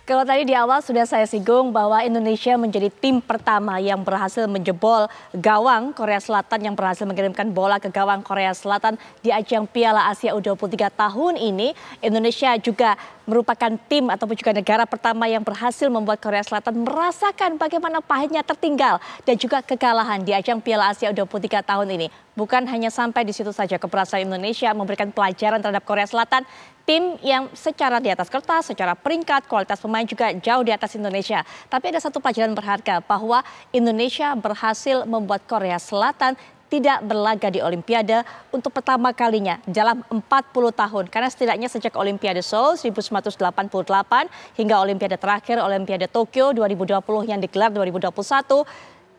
Kalau tadi di awal sudah saya singgung bahwa Indonesia menjadi tim pertama yang berhasil menjebol gawang Korea Selatan yang berhasil mengirimkan bola ke gawang Korea Selatan di ajang Piala Asia U23 tahun ini. Indonesia juga merupakan tim ataupun juga negara pertama yang berhasil membuat Korea Selatan merasakan bagaimana pahitnya tertinggal dan juga kekalahan di ajang Piala Asia U23 tahun ini. Bukan hanya sampai di situ saja, keberhasilan Indonesia memberikan pelajaran terhadap Korea Selatan, tim yang secara di atas kertas, secara peringkat, kualitas pemain juga jauh di atas Indonesia. Tapi ada satu pelajaran berharga bahwa Indonesia berhasil membuat Korea Selatan tidak berlaga di Olimpiade untuk pertama kalinya dalam 40 tahun. Karena setidaknya sejak Olimpiade Seoul 1988 hingga Olimpiade terakhir, Olimpiade Tokyo 2020 yang digelar 2021,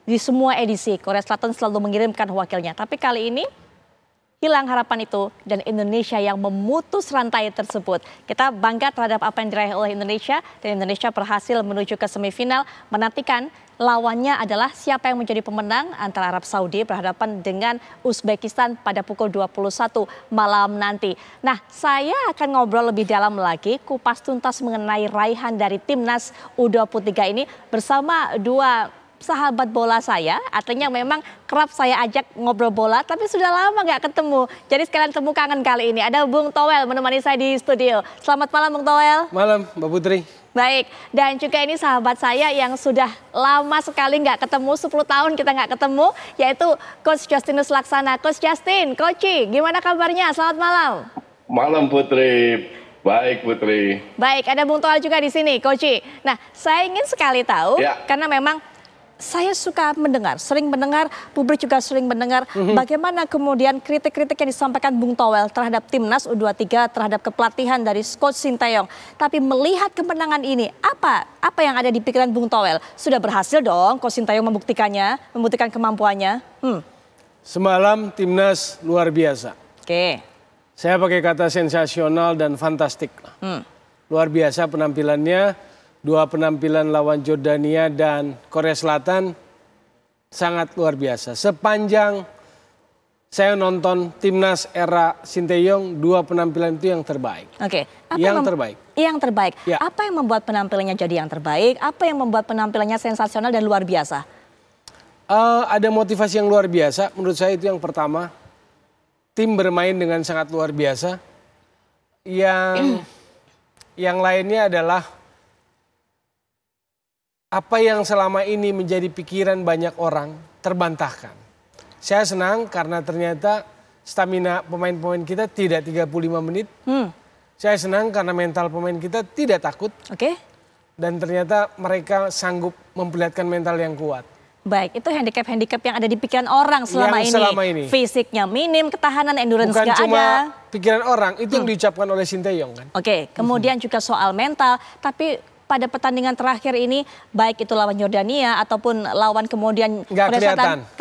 di semua edisi Korea Selatan selalu mengirimkan wakilnya. Tapi kali ini hilang harapan itu dan Indonesia yang memutus rantai tersebut. Kita bangga terhadap apa yang diraih oleh Indonesia dan Indonesia berhasil menuju ke semifinal. Menantikan lawannya adalah siapa yang menjadi pemenang antara Arab Saudi berhadapan dengan Uzbekistan pada pukul 21 malam nanti. Nah, saya akan ngobrol lebih dalam lagi, kupas tuntas mengenai raihan dari timnas U23 ini bersama dua sahabat bola saya, artinya memang kerap saya ajak ngobrol bola, tapi sudah lama nggak ketemu. Jadi sekalian temu kangen kali ini. Ada Bung Toel menemani saya di studio. Selamat malam Bung Toel. Malam Mbak Putri. Baik, dan juga ini sahabat saya yang sudah lama sekali nggak ketemu, 10 tahun kita nggak ketemu, yaitu Coach Justinus Laksana. Coach Justin, Coach, gimana kabarnya? Selamat malam. Malam Putri. Baik Putri. Baik, ada Bung Toel juga di sini, Coach. Nah, saya ingin sekali tahu, karena memang saya suka mendengar, sering mendengar, publik juga sering mendengar bagaimana kemudian kritik-kritik yang disampaikan Bung Toel terhadap timnas U23, terhadap kepelatihan dari Coach Sinteyong. Tapi melihat kemenangan ini, apa yang ada di pikiran Bung Toel? Sudah berhasil dong Coach Sinteyong membuktikannya, membuktikan kemampuannya. Semalam timnas luar biasa. Oke. Saya pakai kata sensasional dan fantastik. Luar biasa penampilannya. Dua penampilan lawan Jordania dan Korea Selatan sangat luar biasa. Sepanjang saya nonton timnas era Sinteyong, dua penampilan itu yang terbaik. Oke. Yang terbaik. Yang terbaik. Ya. Apa yang membuat penampilannya jadi yang terbaik? Apa yang membuat penampilannya sensasional dan luar biasa? Ada motivasi yang luar biasa. Menurut saya itu yang pertama. Tim bermain dengan sangat luar biasa. Yang lainnya adalah apa yang selama ini menjadi pikiran banyak orang terbantahkan. Saya senang karena ternyata stamina pemain-pemain kita tidak 35 menit. Saya senang karena mental pemain kita tidak takut. Oke. Dan ternyata mereka sanggup memperlihatkan mental yang kuat. Baik, itu handicap-handicap yang ada di pikiran orang selama ini. Fisiknya minim, ketahanan, endurance nggak ada. Bukan cuma pikiran orang, itu yang diucapkan oleh Sinteyong kan. Oke, kemudian juga soal mental, tapi pada pertandingan terakhir ini, baik itu lawan Jordania ataupun lawan kemudian nggak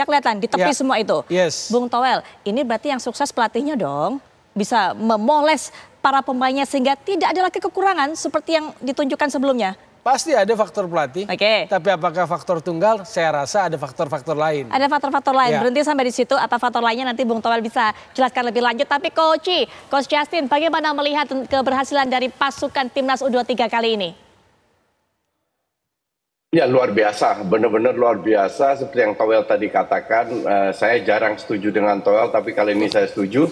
kelihatan di tepi semua itu. Yes. Bung Toel, ini berarti yang sukses pelatihnya dong, bisa memoles para pemainnya sehingga tidak ada lagi kekurangan seperti yang ditunjukkan sebelumnya. Pasti ada faktor pelatih, tapi apakah faktor tunggal? Saya rasa ada faktor-faktor lain. Ada faktor-faktor lain, berhenti sampai di situ, apa faktor lainnya nanti Bung Toel bisa jelaskan lebih lanjut. Tapi Coach Justin, bagaimana melihat keberhasilan dari pasukan timnas U23 kali ini? Ya luar biasa, benar-benar luar biasa. Seperti yang Toel tadi katakan, saya jarang setuju dengan Toel, tapi kali ini saya setuju.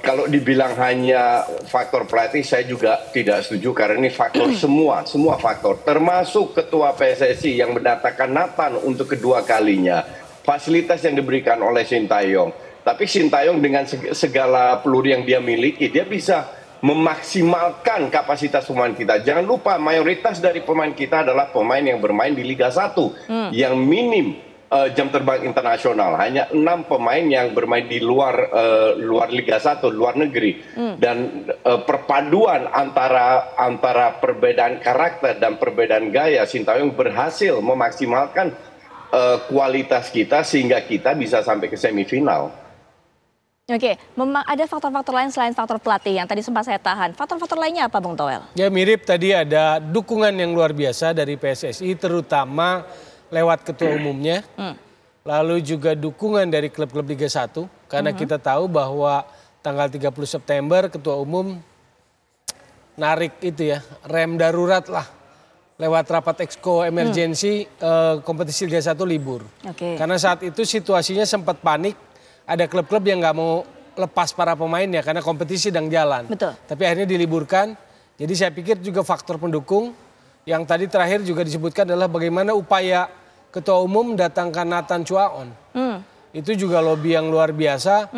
Kalau dibilang hanya faktor pelatih, saya juga tidak setuju karena ini faktor semua faktor. Termasuk Ketua PSSI yang mendatangkan Nathan untuk kedua kalinya. Fasilitas yang diberikan oleh Sinteyong. Tapi Sinteyong dengan segala peluru yang dia miliki, dia bisa memaksimalkan kapasitas pemain kita. Jangan lupa mayoritas dari pemain kita adalah pemain yang bermain di Liga 1 yang minim jam terbang internasional. Hanya 6 pemain yang bermain di luar Liga 1, luar negeri. Dan perpaduan antara perbedaan karakter dan perbedaan gaya, Sinteyong berhasil memaksimalkan kualitas kita sehingga kita bisa sampai ke semifinal. Oke, memang ada faktor-faktor lain selain faktor pelatih yang tadi sempat saya tahan. Faktor-faktor lainnya apa Bung Toel? Ya mirip, tadi ada dukungan yang luar biasa dari PSSI terutama lewat ketua umumnya. Lalu juga dukungan dari klub-klub Liga 1 karena kita tahu bahwa tanggal 30 September ketua umum narik itu ya, rem darurat lah. Lewat rapat exco emergency kompetisi Liga 1 libur. Karena saat itu situasinya sempat panik, ada klub-klub yang nggak mau lepas para pemainnya karena kompetisi sedang jalan. Betul. Tapi akhirnya diliburkan. Jadi saya pikir juga faktor pendukung yang tadi terakhir juga disebutkan adalah bagaimana upaya Ketua Umum mendatangkan Nathan Chuaon. Itu juga lobby yang luar biasa.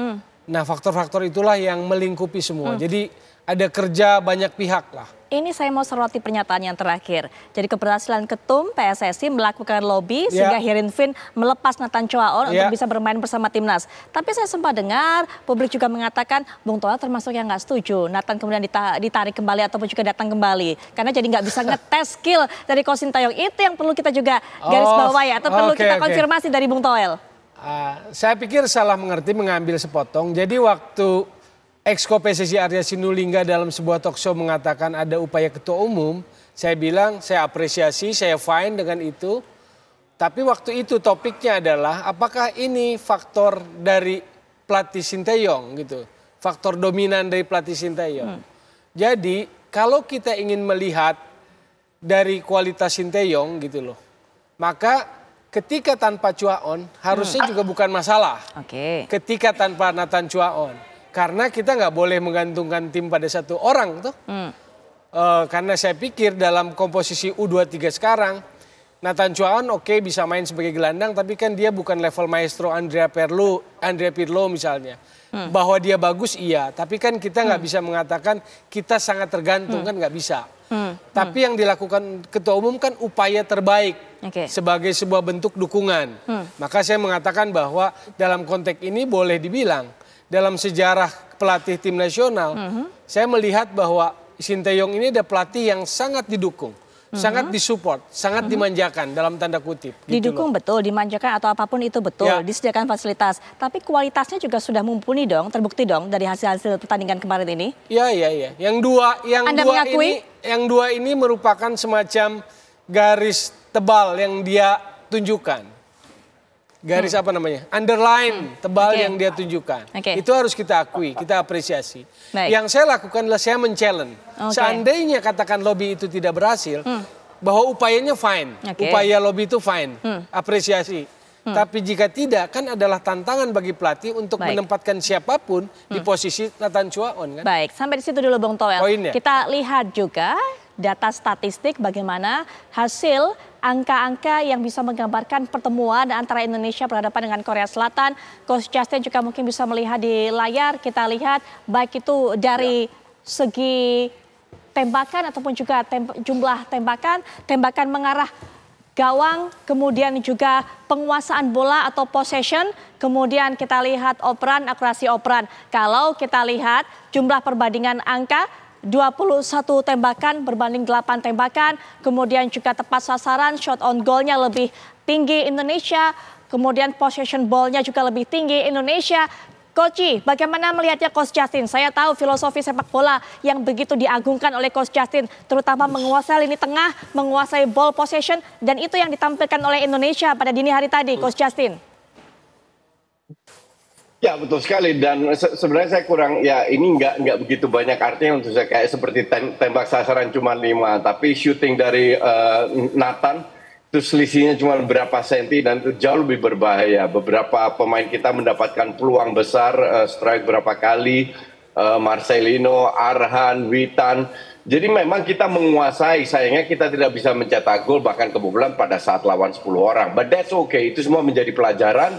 Nah faktor-faktor itulah yang melingkupi semua. Jadi ada kerja banyak pihak lah. Ini saya mau soroti pernyataan yang terakhir. Jadi keberhasilan Ketum PSSI melakukan lobby sehingga Hirin-Fin melepas Nathan Chuaon untuk bisa bermain bersama timnas. Tapi saya sempat dengar publik juga mengatakan Bung Toel termasuk yang nggak setuju. Nathan kemudian ditarik kembali ataupun juga datang kembali. Karena jadi nggak bisa ngetes skill dari Coach Sintayong. Itu yang perlu kita juga garis bawahi atau perlu kita konfirmasi dari Bung Toel. Saya pikir salah mengerti mengambil sepotong. Jadi waktu Exco PSSI Arya Sinulinga dalam sebuah talkshow mengatakan ada upaya ketua umum, saya bilang saya apresiasi, saya fine dengan itu. Tapi waktu itu topiknya adalah apakah ini faktor dari pelatih Sintayong gitu, faktor dominan dari pelatih Sintayong. Jadi kalau kita ingin melihat dari kualitas Sintayong gitu loh, maka ketika tanpa Chuaon harusnya juga bukan masalah. Ketika tanpa Nathan Chuaon. Karena kita nggak boleh menggantungkan tim pada satu orang tuh. Karena saya pikir dalam komposisi U23 sekarang, Nathan Chuaon bisa main sebagai gelandang, tapi kan dia bukan level maestro Andrea Pirlo misalnya. Bahwa dia bagus iya, tapi kan kita nggak bisa mengatakan kita sangat tergantung kan nggak bisa. Tapi yang dilakukan ketua umum kan upaya terbaik sebagai sebuah bentuk dukungan. Maka saya mengatakan bahwa dalam konteks ini boleh dibilang dalam sejarah pelatih tim nasional, saya melihat bahwa Sintayong ini ada pelatih yang sangat didukung, sangat disupport, sangat dimanjakan dalam tanda kutip. Didukung gitu betul, dimanjakan atau apapun itu betul, disediakan fasilitas. Tapi kualitasnya juga sudah mumpuni dong, terbukti dong dari hasil-hasil pertandingan kemarin ini. Iya. Yang dua ini merupakan semacam garis tebal yang dia tunjukkan. Garis apa namanya? Underline tebal yang dia tunjukkan. Itu harus kita akui, kita apresiasi. Yang saya lakukan adalah saya men-challenge. Seandainya katakan lobby itu tidak berhasil, bahwa upayanya fine. Upaya lobby itu fine, apresiasi. Tapi jika tidak, kan adalah tantangan bagi pelatih untuk menempatkan siapapun di posisi Nathan Chuaon. Kan? Baik, sampai di situ dulu Bung Toel. Kita lihat juga data statistik bagaimana hasil angka-angka yang bisa menggambarkan pertemuan antara Indonesia berhadapan dengan Korea Selatan. Coach Justin juga mungkin bisa melihat di layar. Kita lihat baik itu dari segi tembakan ataupun juga jumlah tembakan mengarah gawang, kemudian juga penguasaan bola atau possession, kemudian kita lihat operan, akurasi operan. Kalau kita lihat jumlah perbandingan angka, 21 tembakan berbanding 8 tembakan, kemudian juga tepat sasaran, shot on goal-nya lebih tinggi Indonesia, kemudian possession ball-nya juga lebih tinggi Indonesia. Coach, bagaimana melihatnya Coach Justin? Saya tahu filosofi sepak bola yang begitu diagungkan oleh Coach Justin, terutama menguasai lini tengah, menguasai ball possession, dan itu yang ditampilkan oleh Indonesia pada dini hari tadi, Coach Justin. Ya betul sekali, dan sebenarnya saya kurang, ya ini nggak begitu banyak artinya untuk saya, kayak seperti tembak sasaran cuma 5, tapi shooting dari Nathan itu selisihnya cuma berapa senti dan itu jauh lebih berbahaya. Beberapa pemain kita mendapatkan peluang besar, strike berapa kali, Marcelino, Arhan, Witan. Jadi memang kita menguasai, sayangnya kita tidak bisa mencetak gol bahkan kebobolan pada saat lawan 10 orang. But that's okay, itu semua menjadi pelajaran.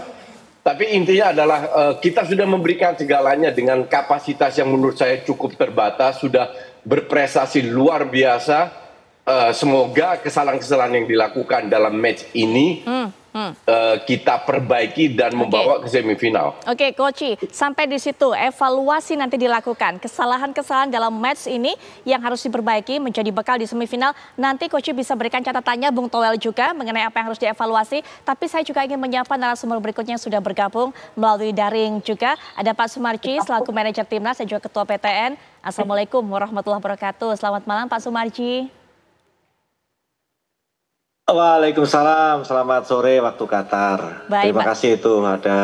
Tapi intinya adalah kita sudah memberikan segalanya dengan kapasitas yang menurut saya cukup terbatas, sudah berprestasi luar biasa. Semoga kesalahan-kesalahan yang dilakukan dalam match ini kita perbaiki dan membawa ke semifinal. Oke, Coach, sampai di situ evaluasi nanti dilakukan. Kesalahan-kesalahan dalam match ini yang harus diperbaiki menjadi bekal di semifinal. Nanti Coach bisa berikan catatannya, Bung Toel juga mengenai apa yang harus dievaluasi. Tapi saya juga ingin menyapa narasumber berikutnya yang sudah bergabung melalui daring juga. Ada Pak Sumarji selaku manajer timnas dan juga Ketua PTN. Assalamualaikum warahmatullahi wabarakatuh. Selamat malam Pak Sumarji. Waalaikumsalam, selamat sore waktu Qatar. Terima kasih itu ada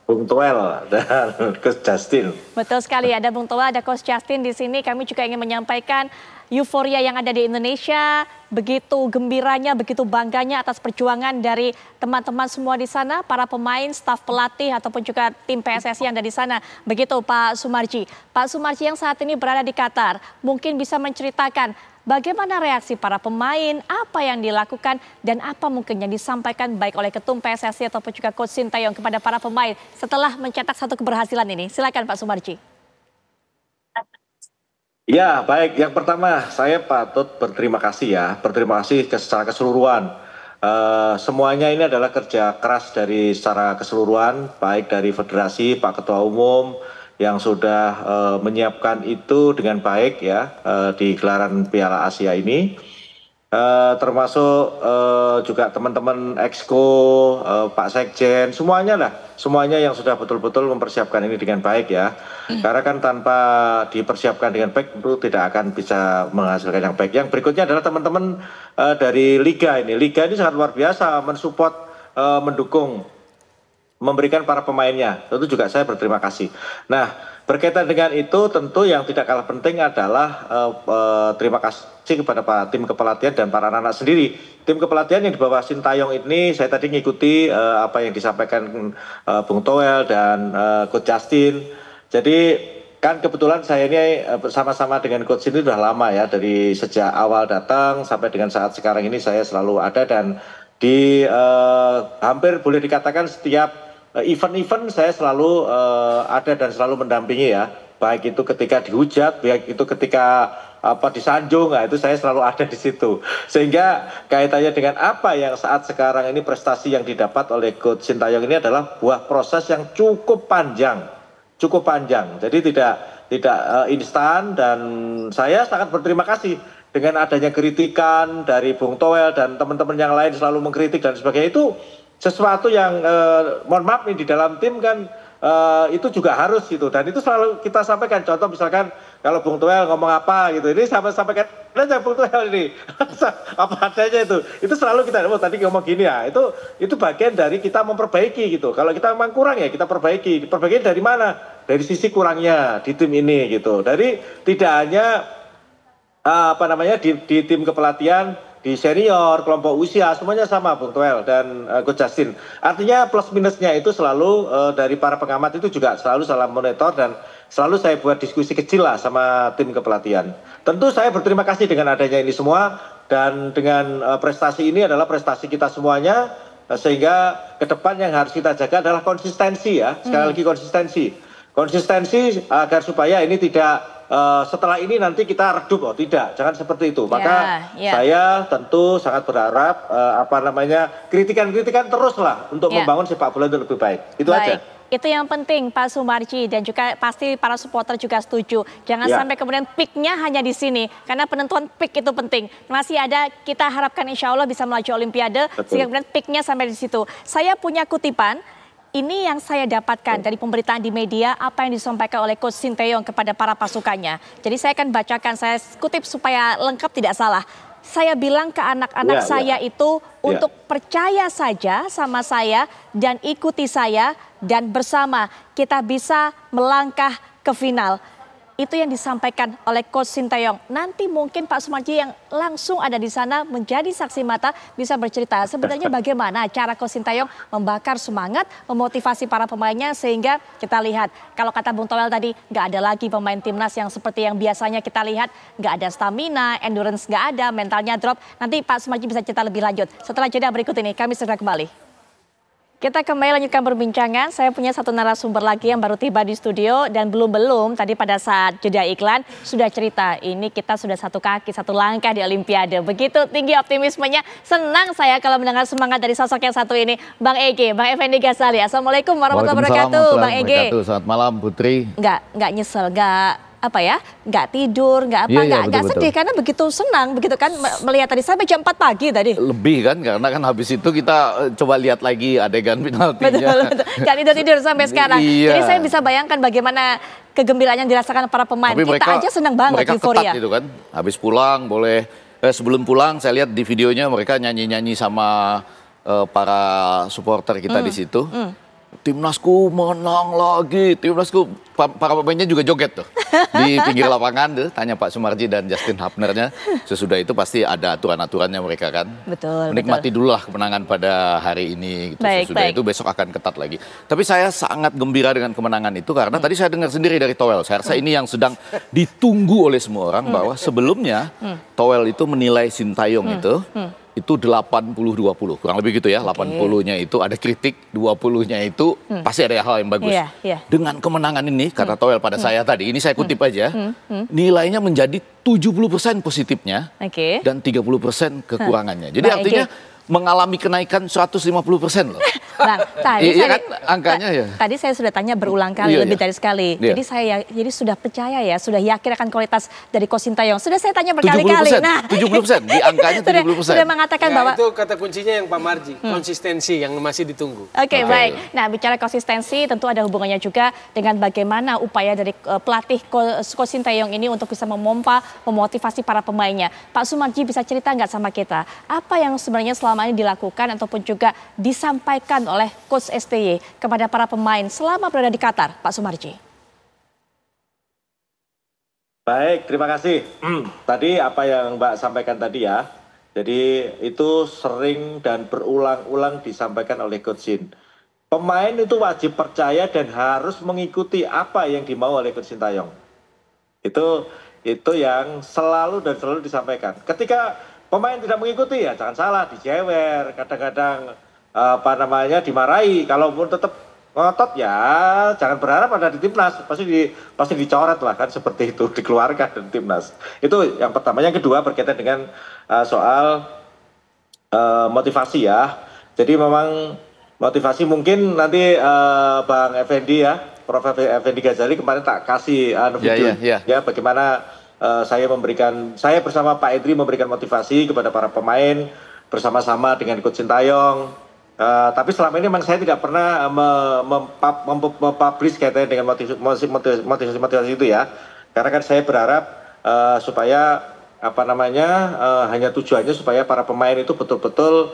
Bung Toel dan Coach Justin. Betul sekali, ada Bung Toel, ada Coach Justin di sini. Kami juga ingin menyampaikan euforia yang ada di Indonesia, begitu gembiranya, begitu bangganya atas perjuangan dari teman-teman semua di sana, para pemain, staf pelatih, ataupun juga tim PSSI yang ada di sana. Begitu Pak Sumarji. Pak Sumarji yang saat ini berada di Qatar, mungkin bisa menceritakan bagaimana reaksi para pemain, apa yang dilakukan, dan apa mungkin yang disampaikan baik oleh Ketum PSSI ataupun juga Coach Sintayong kepada para pemain setelah mencetak satu keberhasilan ini. Silakan Pak Sumarji. Ya, baik. Yang pertama, saya patut berterima kasih ya. Berterima kasih secara keseluruhan. Semuanya ini adalah kerja keras dari secara keseluruhan, baik dari federasi, Pak Ketua Umum, yang sudah menyiapkan itu dengan baik ya di gelaran Piala Asia ini. Termasuk juga teman-teman Exco, Pak Sekjen, semuanya yang sudah betul-betul mempersiapkan ini dengan baik ya. Karena kan tanpa dipersiapkan dengan baik tentu tidak akan bisa menghasilkan yang baik. Yang berikutnya adalah teman-teman dari Liga ini. Liga ini sangat luar biasa mensupport, mendukung, memberikan para pemainnya. Tentu juga saya berterima kasih. Nah, berkaitan dengan itu tentu yang tidak kalah penting adalah terima kasih kepada tim kepelatihan dan para anak-anak sendiri. Tim kepelatihan yang di bawah Sintayong ini saya tadi ngikuti apa yang disampaikan Bung Toel dan Coach Justin. Jadi kan kebetulan saya ini bersama-sama dengan Coach ini sudah lama ya, dari sejak awal datang sampai dengan saat sekarang ini saya selalu ada, dan di hampir boleh dikatakan setiap event-event saya selalu ada dan selalu mendampingi ya, baik itu ketika dihujat, baik itu ketika disanjung, nah itu saya selalu ada di situ. Sehingga kaitannya dengan apa yang saat sekarang ini prestasi yang didapat oleh Coach Sintayong ini adalah buah proses yang cukup panjang. Jadi tidak instan, dan saya sangat berterima kasih dengan adanya kritikan dari Bung Toel dan teman-teman yang lain selalu mengkritik dan sebagainya. Itu sesuatu yang mohon maaf nih, di dalam tim kan itu juga harus gitu, dan itu selalu kita sampaikan. Contoh misalkan kalau Bung Toel ngomong apa gitu, ini sampaikan aja Bung Toel ini apa adanya, itu selalu kita tadi ngomong gini ya, itu bagian dari kita memperbaiki gitu. Kalau kita memang kurang ya kita perbaiki dari mana, dari sisi kurangnya di tim ini gitu. Dari tidak hanya di tim kepelatihan, di senior, kelompok usia, semuanya sama Bung Toel dan Coach Justin. Artinya plus minusnya itu selalu dari para pengamat itu juga selalu salah monitor, dan selalu saya buat diskusi kecil lah sama tim kepelatihan. Tentu saya berterima kasih dengan adanya ini semua, dan dengan prestasi ini adalah prestasi kita semuanya, sehingga ke depan yang harus kita jaga adalah konsistensi ya. Sekali lagi konsistensi agar supaya ini tidak setelah ini nanti kita redup, tidak, jangan seperti itu. Maka saya tentu sangat berharap kritikan-kritikan teruslah untuk membangun sepak bola itu lebih baik. Itu aja. Itu yang penting Pak Sumarji, dan juga pasti para supporter juga setuju. Jangan sampai kemudian peak-nya hanya di sini, karena penentuan peak itu penting. Masih ada, kita harapkan insya Allah bisa melaju Olimpiade, sehingga kemudian peak-nya sampai di situ. Saya punya kutipan. Ini yang saya dapatkan dari pemberitaan di media, apa yang disampaikan oleh Coach Sintayong kepada para pasukannya. Jadi saya akan bacakan, saya kutip supaya lengkap tidak salah. Saya bilang ke anak-anak saya itu untuk percaya saja sama saya dan ikuti saya, dan bersama kita bisa melangkah ke final. Itu yang disampaikan oleh Coach Sintayong. Nanti mungkin Pak Sumarji yang langsung ada di sana menjadi saksi mata bisa bercerita sebenarnya bagaimana cara Coach Sintayong membakar semangat, memotivasi para pemainnya, sehingga kita lihat kalau kata Bung Toel tadi, nggak ada lagi pemain timnas yang seperti yang biasanya kita lihat, nggak ada stamina, endurance nggak ada, mentalnya drop. Nanti Pak Sumarji bisa cerita lebih lanjut. Setelah jeda berikut ini kami segera kembali. Kita kembali lanjutkan perbincangan. Saya punya satu narasumber lagi yang baru tiba di studio, dan belum tadi pada saat jeda iklan sudah cerita, ini kita sudah satu kaki, satu langkah di Olimpiade. Begitu tinggi optimismenya. Senang saya kalau mendengar semangat dari sosok yang satu ini, Bang Ege, Bang Effendi Ghazali. Assalamualaikum warahmatullahi wabarakatuh, Bang Ege. Selamat malam Putri. Nggak nyesel, nggak tidur, nggak sedih, karena begitu senang, begitu kan melihat tadi sampai jam 4 pagi tadi. Lebih kan, karena kan habis itu kita coba lihat lagi adegan penaltinya. Betul. Nggak tidur sampai sekarang. Jadi saya bisa bayangkan bagaimana kegembiraan yang dirasakan para pemain. Tapi kita aja senang banget, mereka euforia. Ketat gitu kan, habis pulang sebelum pulang saya lihat di videonya mereka nyanyi-nyanyi sama para supporter kita di situ. timnasku menang lagi, timnasku, para pemainnya juga joget tuh di pinggir lapangan tuh, tanya Pak Sumarji dan Justin Hubnernya. Sesudah itu pasti ada aturan-aturannya mereka kan. Betul. Menikmati dulu lah kemenangan pada hari ini. Gitu. Sesudah itu besok akan ketat lagi. Tapi saya sangat gembira dengan kemenangan itu karena tadi saya dengar sendiri dari Toel. Saya rasa ini yang sedang ditunggu oleh semua orang bahwa sebelumnya Toel itu menilai Sintayong itu 80-20, kurang lebih gitu ya. 80-nya itu ada kritik, 20-nya itu pasti ada hal yang bagus. Dengan kemenangan ini, kata Toel pada saya tadi, ini saya kutip aja, nilainya menjadi 70% positifnya dan 30% kekurangannya. Jadi artinya mengalami kenaikan 150% loh. Bang, tadi kan angkanya ya. Tadi saya sudah tanya berulang kali, lebih dari sekali. Jadi saya sudah percaya ya, sudah yakin akan kualitas dari Coach Sintayong. Sudah saya tanya berkali-kali. 70%, di angkanya 70%. Sudah mengatakan bahwa itu kata kuncinya yang Pak Marji, konsistensi yang masih ditunggu. Oke, baik. Nah, bicara konsistensi tentu ada hubungannya juga dengan bagaimana upaya dari pelatih Coach Sintayong ini untuk bisa memompa, memotivasi para pemainnya. Pak Sumarji bisa cerita nggak sama kita, apa yang sebenarnya selama ini dilakukan ataupun juga disampaikan oleh Coach STY kepada para pemain selama berada di Qatar, Pak Sumarji? Baik, terima kasih. Tadi apa yang Mbak sampaikan tadi ya, jadi itu sering dan berulang-ulang disampaikan oleh Coach Shin. Pemain itu wajib percaya dan harus mengikuti apa yang dimau oleh Coach Sintayong. Itu yang selalu dan selalu disampaikan. Ketika pemain tidak mengikuti ya jangan salah, dijewer, kadang-kadang dimarahi. Kalaupun tetap ngotot ya jangan berharap ada di timnas, pasti dicoret lah kan, seperti itu, dikeluarkan dari timnas. Itu yang pertama. Yang kedua berkaitan dengan soal motivasi ya. Jadi memang motivasi mungkin nanti Bang Effendi ya, Prof. Effendi Ghazali kemarin tak kasih video ya bagaimana saya bersama Pak Edri memberikan motivasi kepada para pemain bersama-sama dengan Coach Sintayong. Tapi selama ini memang saya tidak pernah mempublish kaitannya dengan motivasi itu ya. Karena kan saya berharap supaya hanya tujuannya supaya para pemain itu betul-betul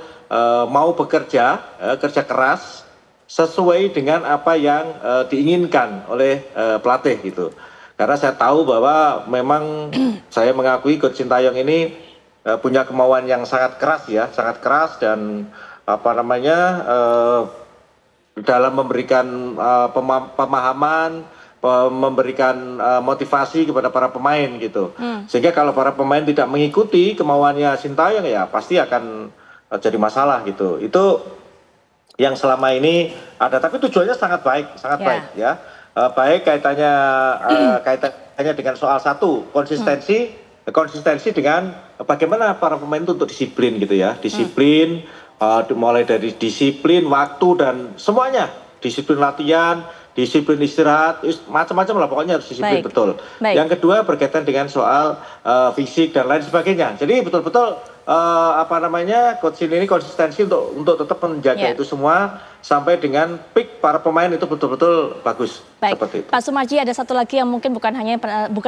mau bekerja, kerja keras sesuai dengan apa yang diinginkan oleh pelatih gitu. Karena saya tahu bahwa memang saya mengakui Coach Sintayong ini punya kemauan yang sangat keras ya, sangat keras dan dalam memberikan pemahaman, memberikan motivasi kepada para pemain gitu. Sehingga kalau para pemain tidak mengikuti kemauannya Sintayong ya pasti akan jadi masalah gitu. Itu yang selama ini ada, tapi tujuannya sangat baik ya. Baik kaitannya dengan soal satu, konsistensi dengan bagaimana para pemain itu untuk disiplin gitu ya, disiplin mulai dari disiplin waktu dan semuanya, disiplin latihan, disiplin istirahat, macam-macam lah pokoknya harus disiplin betul. Yang kedua berkaitan dengan soal fisik dan lain sebagainya. Jadi betul-betul Coach Shin ini konsistensi untuk tetap menjaga itu semua sampai dengan peak para pemain itu betul-betul bagus. Baik, seperti itu. Pak Sumarji, ada satu lagi yang mungkin bukan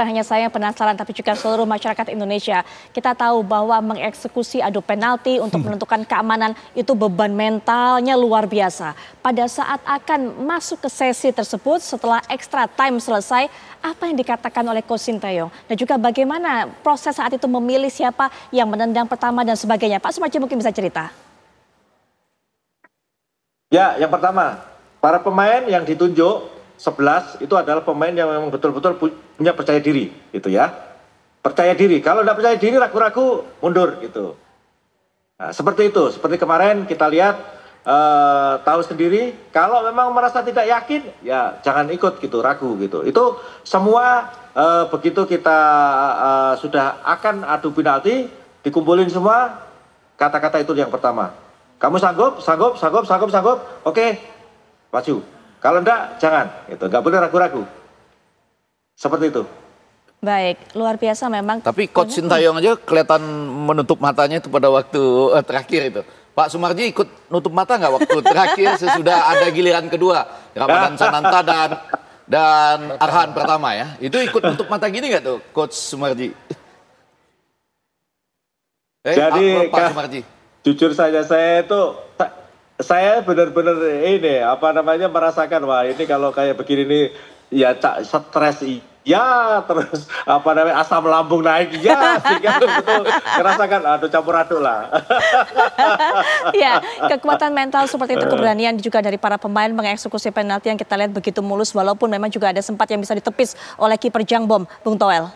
hanya saya yang penasaran, tapi juga seluruh masyarakat Indonesia. Kita tahu bahwa mengeksekusi adu penalti untuk menentukan keamanan itu beban mentalnya luar biasa. Pada saat akan masuk ke sesi tersebut setelah extra time selesai, apa yang dikatakan oleh Coach Sintayong? Dan juga bagaimana proses saat itu memilih siapa yang menendang pertama dan sebagainya. Pak Sumarji mungkin bisa cerita. Ya, yang pertama, para pemain yang ditunjuk 11 itu adalah pemain yang memang betul-betul punya percaya diri gitu ya. Percaya diri, kalau tidak percaya diri ragu-ragu mundur gitu. Nah, seperti itu, seperti kemarin kita lihat tahu sendiri, kalau memang merasa tidak yakin ya jangan ikut gitu, ragu gitu. Itu semua begitu kita sudah akan adu penalti, dikumpulin semua, kata-kata itu yang pertama. Kamu sanggup, oke, maju. Kalau enggak, jangan. Gitu. Enggak boleh ragu-ragu. Seperti itu. Baik, luar biasa memang. Tapi Coach Sintayong aja kelihatan menutup matanya itu pada waktu terakhir itu. Pak Sumarji ikut nutup mata nggak waktu terakhir sesudah ada giliran kedua? Ramadan Sananta dan Arhan pertama ya. Itu ikut nutup mata gini nggak tuh Coach Sumarji? Jadi Pak Sumarji. Jujur saja saya itu saya benar-benar ini apa namanya merasakan wah ini kalau kayak begini nih ya stres ya terus apa namanya asam lambung naik ya sehingga betul merasakan aduh campur aduk lah. Ya, kekuatan mental seperti itu, keberanian juga dari para pemain mengeksekusi penalti yang kita lihat begitu mulus walaupun memang juga ada sempat yang bisa ditepis oleh kiper Jangbom, Bung Toel.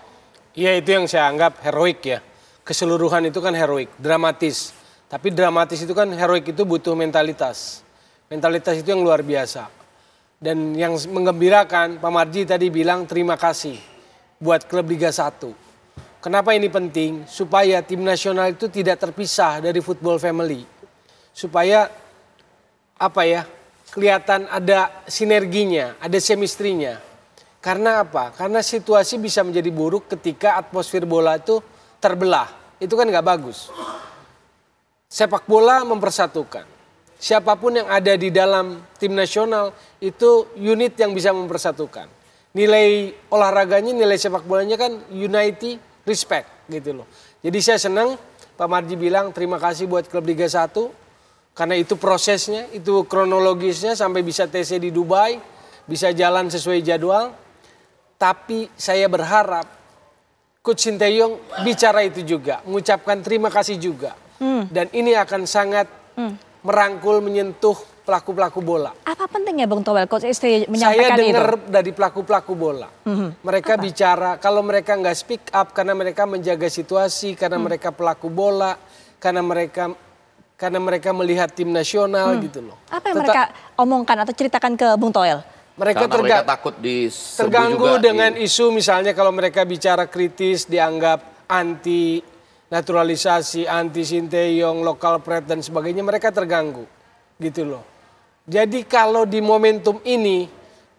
Iya, itu yang saya anggap heroik ya. Keseluruhan itu kan heroik, dramatis. Tapi dramatis itu kan heroik itu butuh mentalitas. Mentalitas itu yang luar biasa. Dan yang menggembirakan, Pak Marji tadi bilang terima kasih buat klub Liga 1. Kenapa ini penting? Supaya tim nasional itu tidak terpisah dari football family. Supaya apa ya, kelihatan ada sinerginya, ada chemistry-nya. Karena apa? Karena situasi bisa menjadi buruk ketika atmosfer bola itu terbelah. Itu kan nggak bagus. Sepak bola mempersatukan. Siapapun yang ada di dalam tim nasional itu unit yang bisa mempersatukan. Nilai olahraganya, nilai sepak bolanya kan unity, respect gitu loh. Jadi saya senang Pak Marji bilang terima kasih buat klub Liga 1. Karena itu prosesnya, itu kronologisnya sampai bisa TC di Dubai. Bisa jalan sesuai jadwal. Tapi saya berharap Coach Sinteyong bicara itu juga. Mengucapkan terima kasih juga. Dan ini akan sangat merangkul, menyentuh pelaku-pelaku bola. Apa pentingnya Bung Toel Coach Istri menyampaikan itu? Saya dengar dari pelaku-pelaku bola. Mereka bicara, kalau mereka nggak speak up karena mereka menjaga situasi, karena mereka pelaku bola, karena mereka melihat tim nasional gitu loh. Apa yang mereka omongkan atau ceritakan ke Bung Toel? Mereka takut terganggu juga dengan isu misalnya kalau mereka bicara kritis dianggap anti naturalisasi, anti Sinteyong, lokal pride dan sebagainya, mereka terganggu gitu loh. Jadi kalau di momentum ini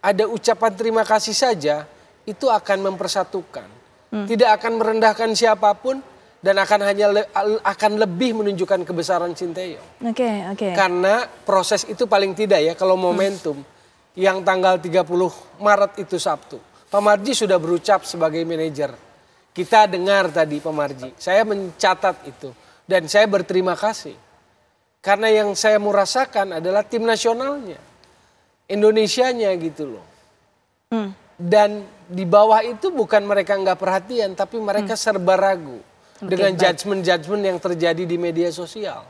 ada ucapan terima kasih saja, itu akan mempersatukan. Tidak akan merendahkan siapapun dan akan lebih menunjukkan kebesaran Sinteyong. Oke. Karena proses itu paling tidak ya kalau momentum yang tanggal 30 Maret itu Sabtu. Pak Marji sudah berucap sebagai manajer. Kita dengar tadi Pak Marji, saya mencatat itu dan saya berterima kasih. Karena yang saya mau rasakan adalah tim nasionalnya, Indonesianya gitu loh. Dan di bawah itu bukan mereka nggak perhatian, tapi mereka serba ragu. Dengan judgement-judgement yang terjadi di media sosial.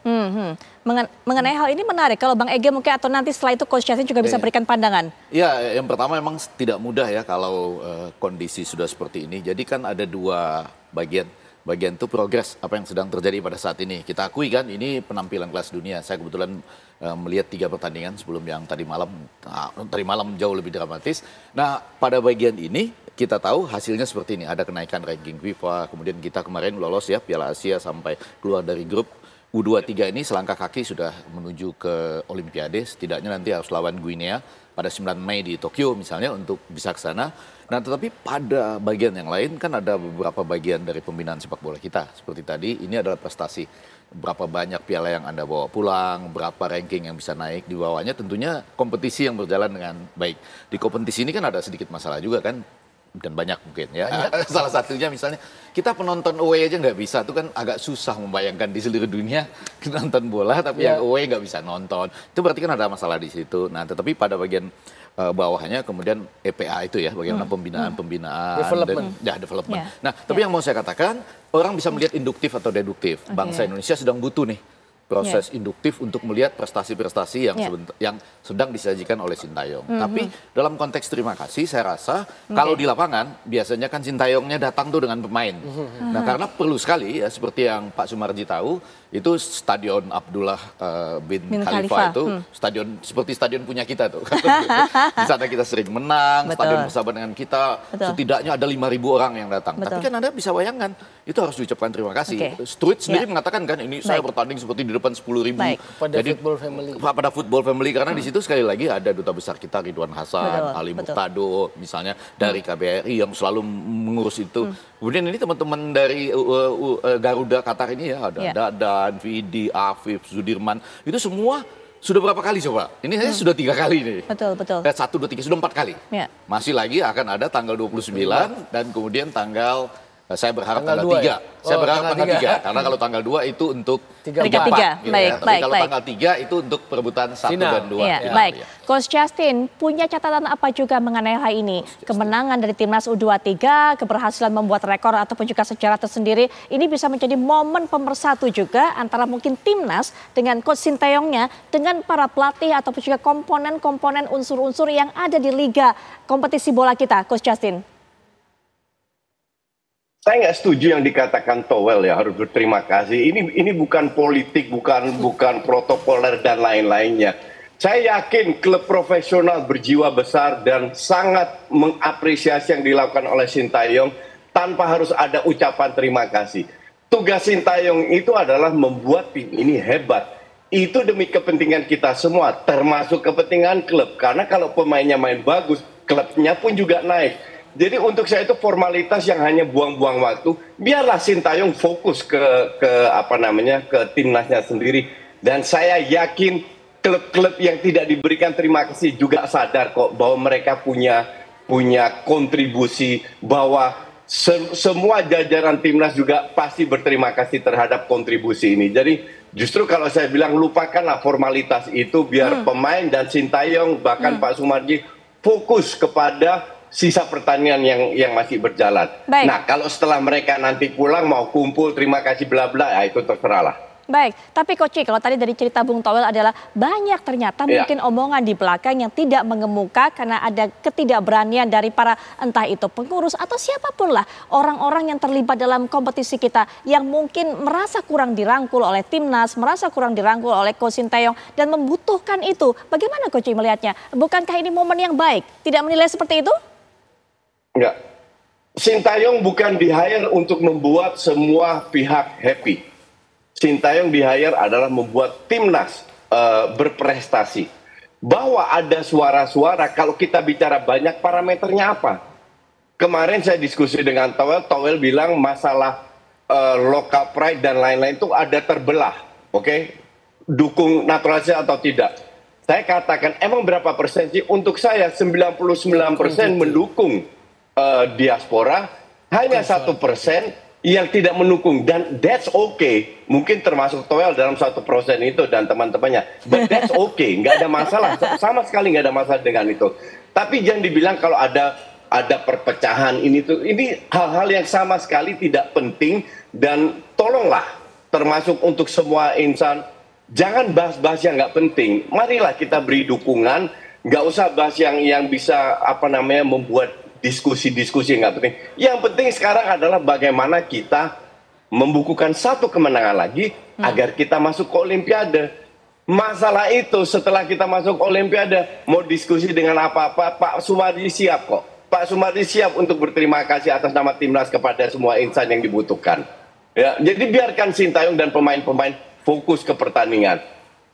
Mengenai hal ini menarik, kalau Bang Ege mungkin atau nanti setelah itu Coach Yassin juga bisa berikan pandangan. Ya, yang pertama memang tidak mudah ya kalau kondisi sudah seperti ini. Jadi kan ada dua bagian. Bagian itu progres apa yang sedang terjadi pada saat ini. Kita akui kan ini penampilan kelas dunia. Saya kebetulan melihat 3 pertandingan sebelum yang tadi malam jauh lebih dramatis. Nah, pada bagian ini kita tahu hasilnya seperti ini. Ada kenaikan ranking FIFA, kemudian kita kemarin lolos ya Piala Asia sampai keluar dari grup. U23 ini selangkah kaki sudah menuju ke Olimpiade. Setidaknya nanti harus lawan Guinea pada 9 Mei di Tokyo misalnya untuk bisa ke sana. Nah, tetapi pada bagian yang lain kan ada beberapa bagian dari pembinaan sepak bola kita. Seperti tadi, ini adalah prestasi. Berapa banyak piala yang Anda bawa pulang, berapa ranking yang bisa naik di bawahnya. Tentunya kompetisi yang berjalan dengan baik. Di kompetisi ini kan ada sedikit masalah juga kan. Dan banyak mungkin ya. Salah satunya misalnya kita penonton away aja nggak bisa. Itu kan agak susah membayangkan di seluruh dunia nonton bola tapi yang away nggak bisa nonton. Itu berarti kan ada masalah di situ. Nah, tetapi pada bagian bawahnya kemudian EPA itu ya, bagaimana pembinaan development. Yeah. Nah, tapi yang mau saya katakan, orang bisa melihat induktif atau deduktif. Bangsa Indonesia sedang butuh nih proses induktif untuk melihat prestasi-prestasi yang sedang disajikan oleh Sintayong. Tapi dalam konteks terima kasih, saya rasa kalau di lapangan biasanya kan Sintayongnya datang tuh dengan pemain. Nah, karena perlu sekali ya seperti yang Pak Sumarji tahu, itu Stadion Abdullah bin Khalifa itu stadion seperti stadion punya kita tuh. Di sana kita sering menang, stadion bersahabat dengan kita. Setidaknya ada 5.000 orang yang datang. Tapi kan Anda bisa bayangkan, itu harus diucapkan terima kasih. Struits sendiri mengatakan kan ini saya bertanding seperti di depan 10.000. Jadi pada football family karena di situ sekali lagi ada duta besar kita Ridwan Hasan, Ali Muqtado misalnya dari KBRI yang selalu mengurus itu. Kemudian ini teman-teman dari Garuda Qatar ini ya ada Dadan, Vidi, Afif, Sudirman itu semua sudah berapa kali coba? Ini saya sudah 3 kali nih. Betul. 1, 2, 3 sudah 4 kali. Masih lagi akan ada tanggal 29 dan kemudian tanggal Saya berharap tanggal 3. Ya? Saya berharap tanggal tanggal 3. Karena kalau tanggal 2 itu untuk 3. Liga 4. Gitu Baik, ya. Tapi baik, kalau baik. tanggal 3 itu untuk perebutan 1 dan 2. Ya, baik. Coach Justin, punya catatan apa juga mengenai hal ini? Kemenangan dari Timnas U23, keberhasilan membuat rekor ataupun juga sejarah tersendiri, ini bisa menjadi momen pemersatu juga antara mungkin Timnas dengan Coach Sinteyongnya dengan para pelatih ataupun juga komponen-komponen unsur-unsur yang ada di liga kompetisi bola kita, Coach Justin. Saya nggak setuju yang dikatakan Towel ya, harus berterima kasih. Ini bukan politik, bukan protokoler dan lain-lainnya. Saya yakin klub profesional berjiwa besar dan sangat mengapresiasi yang dilakukan oleh Sintayong tanpa harus ada ucapan terima kasih. Tugas Sintayong itu adalah membuat tim ini hebat. Itu demi kepentingan kita semua, termasuk kepentingan klub. Karena kalau pemainnya main bagus, klubnya pun juga naik. Jadi untuk saya itu formalitas yang hanya buang-buang waktu. Biarlah Sintayong fokus ke timnasnya sendiri. Dan saya yakin klub-klub yang tidak diberikan terima kasih juga sadar kok bahwa mereka punya kontribusi, bahwa semua jajaran timnas juga pasti berterima kasih terhadap kontribusi ini. Jadi justru kalau saya bilang lupakanlah formalitas itu, biar pemain dan Sintayong bahkan Pak Sumarji fokus kepada sisa pertandingan yang masih berjalan. Baik. Nah, kalau setelah mereka nanti pulang mau kumpul terima kasih bla bla, ya itu terserah lah. Baik, tapi Coach, kalau tadi dari cerita Bung Towel adalah banyak ternyata mungkin omongan di belakang yang tidak mengemuka karena ada ketidakberanian dari para entah itu pengurus atau siapapun lah orang-orang yang terlibat dalam kompetisi kita yang mungkin merasa kurang dirangkul oleh timnas, merasa kurang dirangkul oleh Coach Sinteyong dan membutuhkan itu. Bagaimana Coach melihatnya? Bukankah ini momen yang baik? Tidak menilai seperti itu? Enggak. Sintayong bukan di-hire untuk membuat semua pihak happy. Sintayong di-hire adalah membuat timnas berprestasi. Bahwa ada suara-suara, kalau kita bicara banyak parameternya apa? Kemarin saya diskusi dengan Towel bilang masalah local pride dan lain-lain itu ada terbelah. Oke? Dukung naturalisasi atau tidak. Saya katakan emang berapa persen sih? Untuk saya 99% mendukung diaspora, hanya 1% yang tidak mendukung, dan that's okay. Mungkin termasuk Towel dalam 1% itu dan teman-temannya, but that's okay, nggak ada masalah, sama sekali nggak ada masalah dengan itu. Tapi jangan dibilang kalau ada perpecahan ini hal-hal yang sama sekali tidak penting, dan tolonglah termasuk untuk semua insan jangan bahas-bahas yang nggak penting. Marilah kita beri dukungan, nggak usah bahas yang bisa membuat diskusi-diskusi yang nggak penting. Yang penting sekarang adalah bagaimana kita membukukan satu kemenangan lagi agar kita masuk ke Olimpiade. Masalah itu setelah kita masuk Olimpiade, mau diskusi dengan apa-apa, Pak Sumarji siap kok. Pak Sumarji siap untuk berterima kasih atas nama timnas kepada semua insan yang dibutuhkan. Ya, jadi biarkan Sintayong dan pemain-pemain fokus ke pertandingan.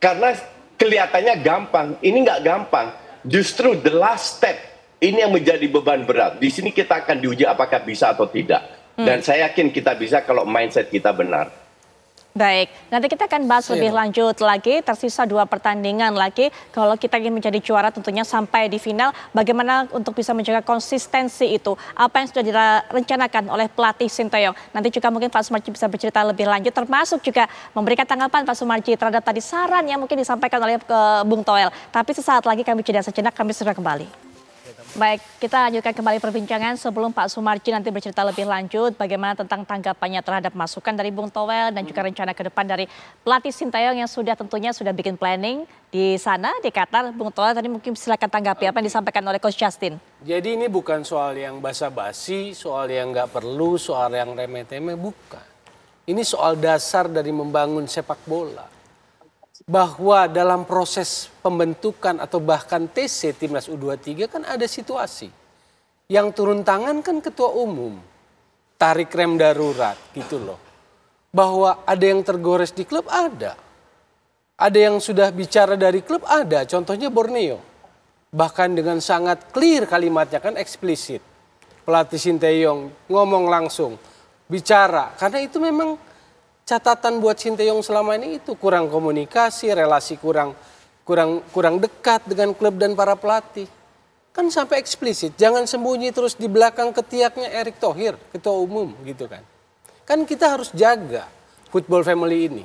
Karena kelihatannya gampang, ini nggak gampang. Justru the last step ini yang menjadi beban berat. Di sini kita akan diuji apakah bisa atau tidak. Dan saya yakin kita bisa kalau mindset kita benar. Baik, nanti kita akan bahas lebih lanjut lagi. Tersisa 2 pertandingan lagi. Kalau kita ingin menjadi juara tentunya sampai di final. Bagaimana untuk bisa menjaga konsistensi itu? Apa yang sudah direncanakan oleh pelatih Sinteyong? Nanti juga mungkin Pak Sumarji bisa bercerita lebih lanjut. Termasuk juga memberikan tanggapan Pak Sumarji terhadap tadi saran yang mungkin disampaikan oleh Bung Towel. Tapi sesaat lagi kami jeda sejenak, kami segera kembali. Baik, kita lanjutkan kembali perbincangan sebelum Pak Sumarji nanti bercerita lebih lanjut bagaimana tentang tanggapannya terhadap masukan dari Bung Towel dan juga rencana ke depan dari pelatih Sinteyong yang tentunya sudah bikin planning di sana di Qatar. Bung Towel tadi mungkin silakan tanggapi apa yang disampaikan oleh Coach Justin. Jadi ini bukan soal yang basa-basi, soal yang nggak perlu, soal yang remeh-temeh, bukan. Ini soal dasar dari membangun sepak bola. Bahwa dalam proses pembentukan atau bahkan TC Timnas U23 kan ada situasi. Yang turun tangan kan ketua umum. Tarik rem darurat gitu loh. Bahwa ada yang tergores di klub ada. Ada yang sudah bicara dari klub ada. Contohnya Borneo. Bahkan dengan sangat clear kalimatnya kan eksplisit. Pelatih Sinteyong ngomong langsung. Bicara. Karena itu memang catatan buat Sinteyong selama ini itu kurang komunikasi, relasi kurang dekat dengan klub dan para pelatih. Kan sampai eksplisit, jangan sembunyi terus di belakang ketiaknya Erick Thohir, ketua umum gitu kan. Kan kita harus jaga football family ini.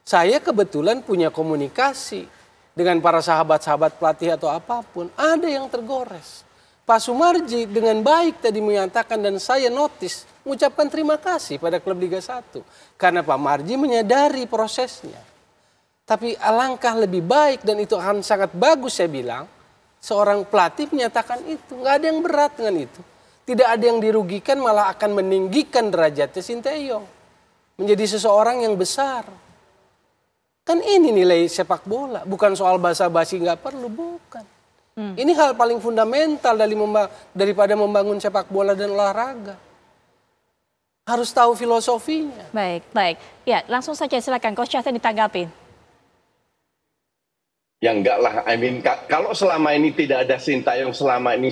Saya kebetulan punya komunikasi dengan para sahabat-sahabat pelatih atau apapun. Ada yang tergores. Pak Sumarji dengan baik tadi menyatakan dan saya notice mengucapkan terima kasih pada klub Liga 1. Karena Pak Marji menyadari prosesnya. Tapi alangkah lebih baik dan itu akan sangat bagus saya bilang. Seorang pelatih menyatakan itu. Nggak ada yang berat dengan itu. Tidak ada yang dirugikan, malah akan meninggikan derajatnya Sinteyong. Menjadi seseorang yang besar. Kan ini nilai sepak bola. Bukan soal basa-basi nggak perlu, bukan. Ini hal paling fundamental daripada membangun sepak bola dan olahraga. Harus tahu filosofinya. Baik, baik. Ya, langsung saja silakan Coach Justin ditanggapi. Ya enggak lah, I mean, kalau selama ini tidak ada Sintayong, selama ini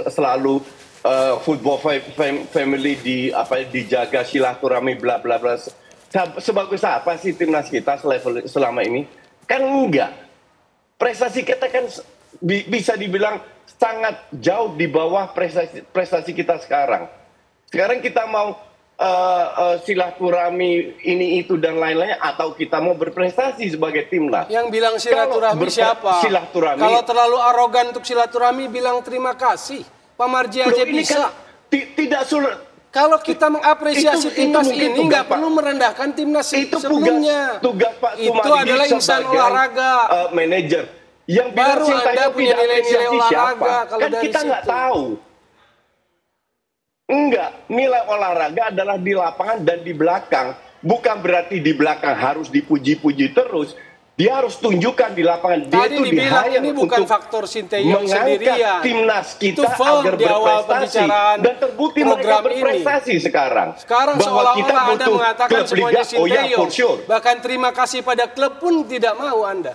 selalu football family dijaga silaturahmi bla bla bla. Sebagus apa sih timnas kita selama ini? Kan enggak. Prestasi kita kan bisa dibilang sangat jauh di bawah prestasi kita sekarang. Sekarang kita mau silaturahmi ini itu dan lain-lainnya atau kita mau berprestasi sebagai timnas. Yang bilang silaturahmi siapa? Silaturahmi. Kalau terlalu arogan untuk silaturahmi bilang terima kasih. Pak Marji aja ini bisa. Kan tidak sulit. Kalau kita mengapresiasi timnas ini nggak perlu merendahkan timnas sebelumnya. Tugas Pak Sumarji itu adalah insan olahraga. Manajer. Yang baru Anda punya nilai-nilai olahraga. Kalau kan kita nggak tahu. Enggak, nilai olahraga adalah di lapangan dan di belakang. Bukan berarti di belakang harus dipuji-puji terus. Dia harus tunjukkan di lapangan. Dia tadi itu dibilang ini bukan faktor Sinteyong sendirian. Timnas kita itu agar di awal berprestasi. Dan terbukti mereka berprestasi sekarang. Sekarang seolah-olah Anda mengatakan semuanya Sinteyong. Oh ya, for sure. Bahkan terima kasih pada klub pun tidak mau Anda.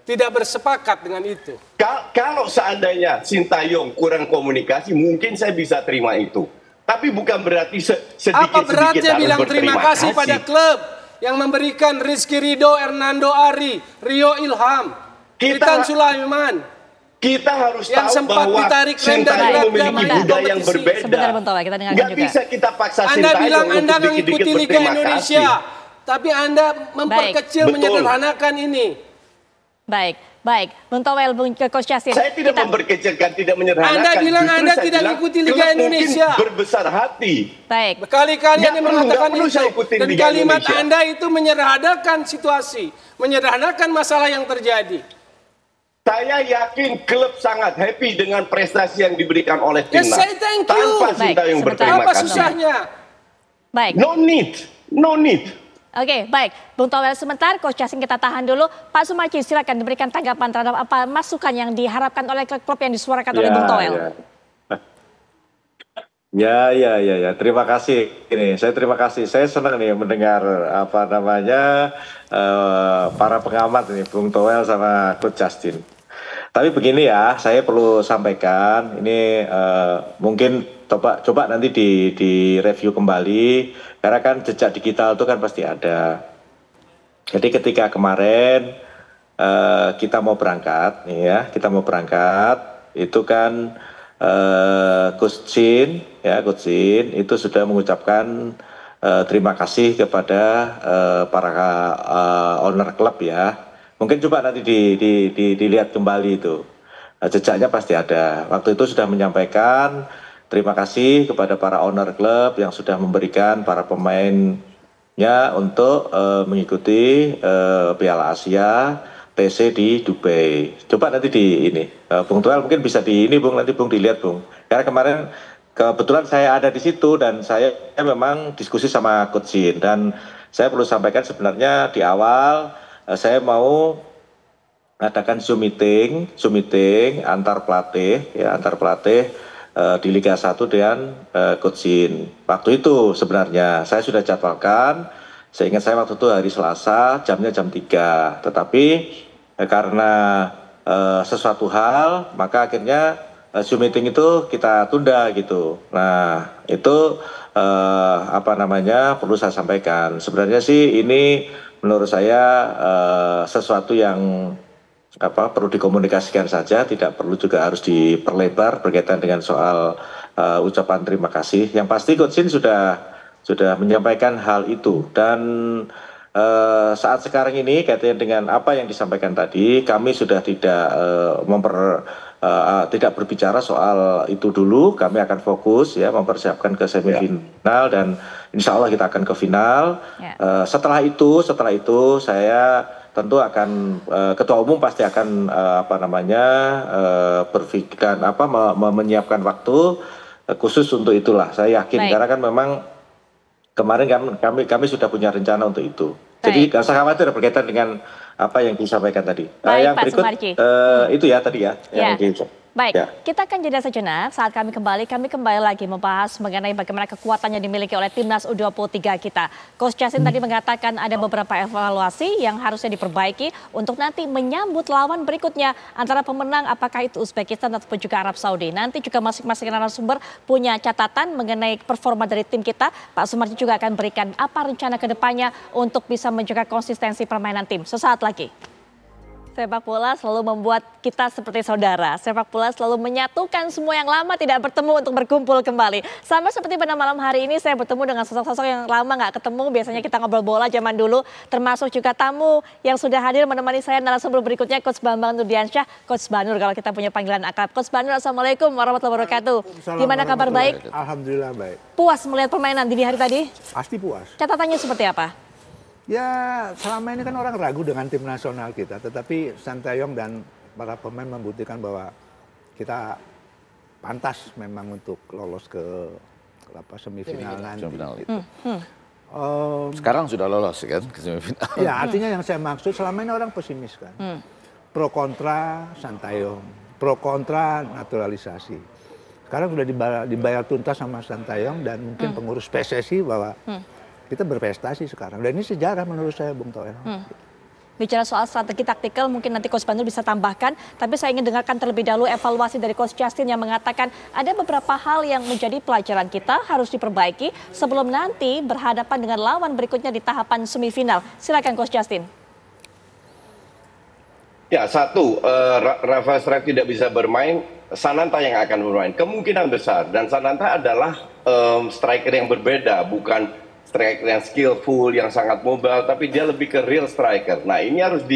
Tidak bersepakat dengan itu. Kalau seandainya Sintayong kurang komunikasi, mungkin saya bisa terima itu. Tapi bukan berarti sedikit-sedikit apa beratnya bilang terima kasih pada klub yang memberikan Rizky Ridho, Hernando Ari, Rio Ilham, Titan Sulaiman. Kita harus yang tahu bahwa Sintayong memiliki budaya yang berbeda. Nggak bisa kita paksa Anda Sintayong bilang Anda untuk mengikuti Liga Indonesia, tapi Anda memperkecil, menyederhanakan ini. Baik, baik. Bung Towel, Bung Coach Justin. Saya tidak memperkecilkan, tidak menyederhanakan. Anda bilang Anda tidak mengikuti Liga Indonesia. Berbesar hati. Baik. Berkali-kali Anda mengatakan itu. Dan Liga kalimat Indonesia. Anda itu menyederhanakan situasi. Menyederhanakan masalah yang terjadi. Saya yakin klub sangat happy dengan prestasi yang diberikan oleh timnas. Say thank you. Tanpa Sintayong berterima kasih. Apa susahnya? Baik. No need. No need. Oke, baik. Bung Towel sebentar, Coach Justin kita tahan dulu. Pak Sumarji silakan diberikan tanggapan terhadap apa masukan yang diharapkan oleh klub yang disuarakan oleh Bung Towel. Ya. Terima kasih. Saya terima kasih. Saya senang nih mendengar para pengamat nih, Bung Towel sama Coach Justin. Tapi begini ya, saya perlu sampaikan ini mungkin coba nanti di review kembali. Karena kan jejak digital itu kan pasti ada. Jadi ketika kemarin kita mau berangkat, itu kan Coach Jin itu sudah mengucapkan terima kasih kepada para owner klub ya. Mungkin coba nanti dilihat kembali itu. Jejaknya pasti ada. Waktu itu sudah menyampaikan terima kasih kepada para owner klub yang sudah memberikan para pemainnya untuk mengikuti Piala Asia TC di Dubai. Coba nanti Bung Towel mungkin bisa nanti Bung dilihat Bung. Karena kemarin kebetulan saya ada di situ dan saya memang diskusi sama Coach Jin dan saya perlu sampaikan sebenarnya di awal saya mau mengadakan Zoom meeting antar pelatih di Liga 1 dengan Coach Jin. Waktu itu sebenarnya saya sudah jadwalkan, seingat saya waktu itu hari Selasa, jamnya jam 3. Tetapi karena sesuatu hal, maka akhirnya Zoom meeting itu kita tunda gitu. Nah, itu perlu saya sampaikan. Sebenarnya sih ini menurut saya sesuatu yang perlu dikomunikasikan saja, tidak perlu juga harus diperlebar berkaitan dengan soal ucapan terima kasih. Yang pasti Coach Shin sudah menyampaikan hal itu, dan saat sekarang ini kaitannya dengan apa yang disampaikan tadi, kami sudah tidak berbicara soal itu dulu. Kami akan fokus ya mempersiapkan ke semifinal dan insya Allah kita akan ke final. Setelah itu saya tentu akan ketua umum pasti akan berpikirkan menyiapkan waktu khusus untuk itulah. Saya yakin karena kan memang kemarin kami sudah punya rencana untuk itu. Jadi nggak usah khawatir berkaitan dengan apa yang disampaikan tadi. Yang Pak berikut itu ya tadi ya. Baik, kita akan jeda sejenak. Saat kami kembali lagi membahas mengenai bagaimana kekuatan yang dimiliki oleh timnas U23 kita. Coach Justin tadi mengatakan ada beberapa evaluasi yang harusnya diperbaiki untuk nanti menyambut lawan berikutnya antara pemenang, apakah itu Uzbekistan ataupun juga Arab Saudi. Nanti juga masing-masing narasumber punya catatan mengenai performa dari tim kita. Pak Sumarji juga akan berikan apa rencana ke depannya untuk bisa menjaga konsistensi permainan tim. Sesaat lagi. Sepak bola selalu membuat kita seperti saudara. Sepak bola selalu menyatukan semua yang lama tidak bertemu untuk berkumpul kembali. Sama seperti pada malam hari ini saya bertemu dengan sosok-sosok yang lama nggak ketemu. Biasanya kita ngobrol bola zaman dulu. Termasuk juga tamu yang sudah hadir menemani saya narasumber berikutnya, Coach Bambang Nurdiansyah. Coach Banur kalau kita punya panggilan akrab. Coach Banur, Assalamualaikum warahmatullahi wabarakatuh. Gimana kabar, baik? Alhamdulillah baik. Puas melihat permainan dini hari tadi? Pasti puas. Catatannya seperti apa? Ya selama ini kan orang ragu dengan tim nasional kita, tetapi Sintayong dan para pemain membuktikan bahwa kita pantas memang untuk lolos ke semifinal nanti. Sekarang sudah lolos kan ke semifinal. Ya artinya yang saya maksud selama ini orang pesimis kan. Pro kontra Sintayong, pro kontra naturalisasi. Sekarang sudah dibayar tuntas sama Sintayong dan mungkin pengurus PSSI bahwa kita berprestasi sekarang. Dan ini sejarah menurut saya, Bung Toel. Bicara soal strategi taktikal, mungkin nanti Coach Banur bisa tambahkan. Tapi saya ingin dengarkan terlebih dahulu evaluasi dari Coach Justin yang mengatakan ada beberapa hal yang menjadi pelajaran kita harus diperbaiki sebelum nanti berhadapan dengan lawan berikutnya di tahapan semifinal. Silakan Coach Justin. Ya, satu, Rafa Strike tidak bisa bermain, Sananta yang akan bermain. Kemungkinan besar. Dan Sananta adalah striker yang berbeda, bukan striker yang skillful, yang sangat mobile, tapi dia lebih ke real striker. Nah, ini harus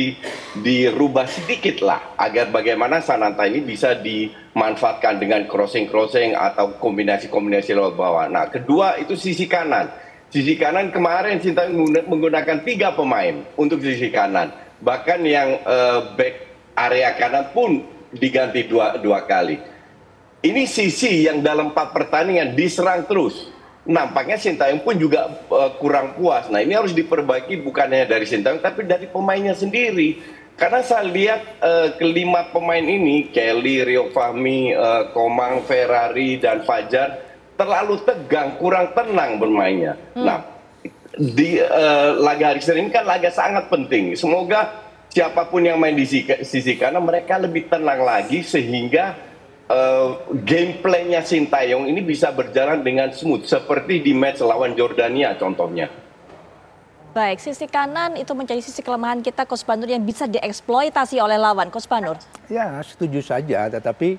dirubah sedikit lah, agar bagaimana Sananta ini bisa dimanfaatkan dengan crossing-crossing atau kombinasi-kombinasi lewat bawah. Nah, kedua itu sisi kanan. Sisi kanan kemarin Sintayong menggunakan 3 pemain untuk sisi kanan. Bahkan yang back area kanan pun diganti dua kali. Ini sisi yang dalam 4 pertandingan diserang terus. Nampaknya Sintayong pun juga kurang puas. Nah, ini harus diperbaiki bukan hanya dari Sintayong tapi dari pemainnya sendiri. Karena saya lihat kelima pemain ini, Kelly, Rio Fahmi, Komang, Ferrari, dan Fajar terlalu tegang, kurang tenang bermainnya. Nah, di laga hari Senin ini kan laga sangat penting. Semoga siapapun yang main di sisi kanan mereka lebih tenang lagi sehingga gameplaynya Sintayong ini bisa berjalan dengan smooth seperti di match lawan Jordania contohnya. Baik, sisi kanan itu menjadi sisi kelemahan kita, Coach Banur, yang bisa dieksploitasi oleh lawan. Coach Banur. Ya, setuju saja, tetapi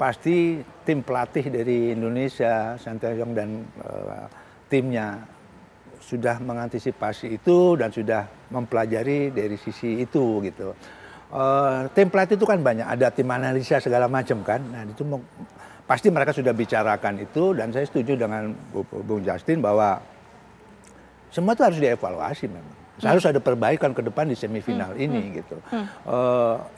pasti tim pelatih dari Indonesia, Sintayong dan timnya sudah mengantisipasi itu dan sudah mempelajari dari sisi itu gitu. Tim pelatih itu kan banyak, ada tim analisa segala macam kan. Nah itu pasti mereka sudah bicarakan itu dan saya setuju dengan Bung Justin bahwa semua itu harus dievaluasi memang. Harus ada perbaikan ke depan di semifinal ini gitu.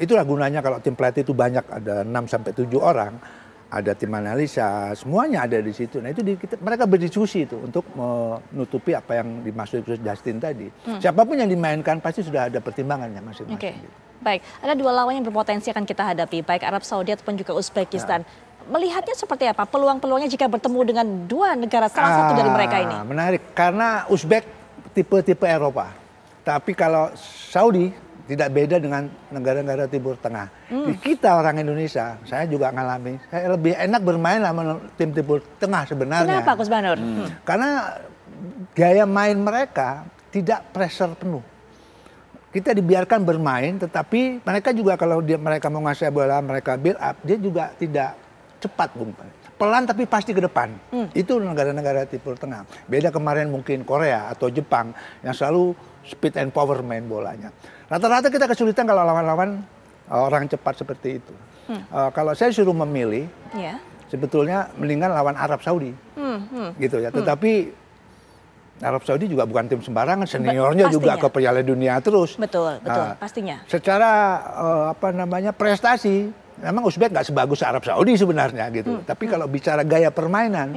Itulah gunanya kalau tim pelatih itu banyak, ada 6-7 orang. Ada tim analisa, semuanya ada di situ. Nah itu mereka berdiskusi itu untuk menutupi apa yang dimaksud Justin tadi. Siapapun yang dimainkan pasti sudah ada pertimbangannya masing-masing. Gitu. Baik, ada 2 lawan yang berpotensi akan kita hadapi, baik Arab Saudi ataupun juga Uzbekistan. Melihatnya seperti apa? Peluang-peluangnya jika bertemu dengan 2 negara, salah satu dari mereka ini? Menarik, karena Uzbek tipe-tipe Eropa. Tapi kalau Saudi tidak beda dengan negara-negara Timur Tengah. Kita orang Indonesia, saya juga ngalami, saya lebih enak bermain sama tim Timur Tengah sebenarnya. Kenapa, Coach Banur? Karena gaya main mereka tidak pressure penuh. kita dibiarkan bermain, tetapi mereka juga kalau mereka mau ngasih bola, mereka build up, dia juga tidak cepat, Bung. Pelan tapi pasti ke depan. Itu negara-negara Timur Tengah. Beda kemarin mungkin Korea atau Jepang yang selalu speed and power main bolanya. Rata-rata kita kesulitan kalau lawan-lawan orang cepat seperti itu. Kalau saya suruh memilih, sebetulnya mendingan lawan Arab Saudi, gitu ya. Tetapi Arab Saudi juga bukan tim sembarangan, seniornya juga ke Piala Dunia terus. Betul, pastinya. Secara prestasi, memang Uzbek nggak sebagus Arab Saudi sebenarnya gitu. Tapi kalau bicara gaya permainan,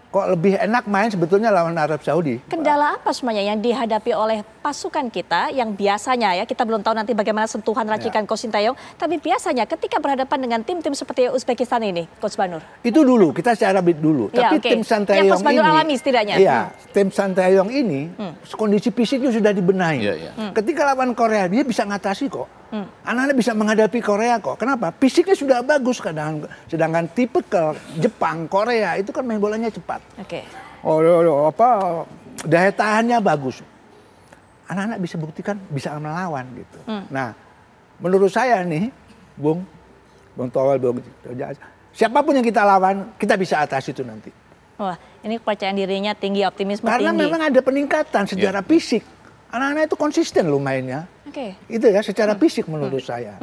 kok lebih enak main sebetulnya lawan Arab Saudi. Kendala apa sebenarnya yang dihadapi oleh pasukan kita yang biasanya ya, kita belum tahu nanti bagaimana sentuhan racikan Coach Sintayong, tapi biasanya ketika berhadapan dengan tim-tim seperti Uzbekistan ini, Coach Banur? Itu dulu, kita secara dulu. Tapi tim Sintayong Coach Banur alami setidaknya. Iya, tim Sintayong ini kondisi fisiknya sudah dibenahi. Ketika lawan Korea dia bisa ngatasi kok. Anak-anak bisa menghadapi Korea kok. Kenapa? Fisiknya sudah bagus. Sedangkan tipikal Jepang, Korea itu kan main bolanya cepat. Daya tahannya bagus. Anak-anak bisa buktikan bisa melawan gitu. Nah, menurut saya nih, Bung Towel, siapapun yang kita lawan, kita bisa atas itu nanti. Wah, ini kepercayaan dirinya tinggi, optimisme Karena tinggi. memang ada peningkatan secara fisik. Anak-anak itu konsisten loh mainnya. Itu ya secara fisik menurut saya.